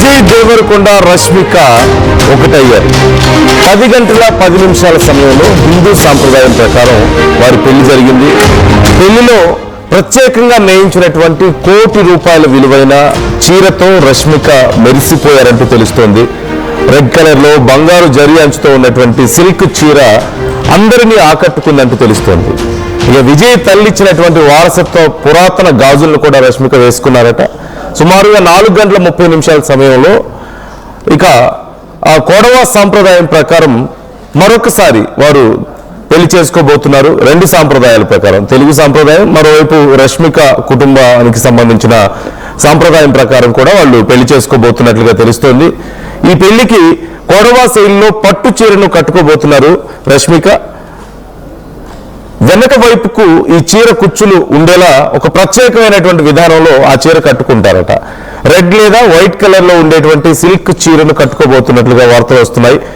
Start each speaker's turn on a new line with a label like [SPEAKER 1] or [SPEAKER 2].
[SPEAKER 1] విజయ్ దేవరకొండ రష్మిక ఒకటయ్యారు. 10 గంటల 10 నిమిషాల సమయంలో హిందూ సాంప్రదాయం ప్రకారం వారి పెళ్లి జరిగింది. పెళ్లిలో ప్రత్యేకంగా నేయించినటువంటి ₹1,00,00,000 విలువైన చీరతో రష్మిక మెరిసిపోయారంటూ తెలుస్తోంది. రెడ్ కలర్ లో బంగారు జరీ అంచుతో ఉన్నటువంటి సిల్క్ చీర అందరినీ ఆకట్టుకుందంటూ తెలుస్తోంది. ఇక విజయ్ తల్లిచ్చినటువంటి వారసత్వ పురాతన గాజులను కూడా రష్మిక వేసుకున్నారట. సుమారుగా 4 గంటల 30 నిమిషాల సమయంలో ఇక ఆ కొడవ సాంప్రదాయం ప్రకారం మరొకసారి వారు పెళ్లి చేసుకోబోతున్నారు. 2 సాంప్రదాయాల ప్రకారం, తెలుగు సాంప్రదాయం, మరోవైపు రష్మిక కుటుంబానికి సంబంధించిన సాంప్రదాయం ప్రకారం కూడా వాళ్ళు పెళ్లి చేసుకోబోతున్నట్లుగా తెలుస్తోంది. ఈ పెళ్లికి కొడవ శైలిలో పట్టు చీరను కట్టుకోబోతున్నారు రష్మిక. వెనక వైపుకు ఈ చీర కుచ్చులు ఉండేలా ఒక ప్రత్యేకమైనటువంటి విధానంలో ఆ చీర కట్టుకుంటారట. రెడ్ లేదా వైట్ కలర్ లో ఉండేటువంటి సిల్క్ చీరను కట్టుకోబోతున్నట్లుగా వార్తలు వస్తున్నాయి.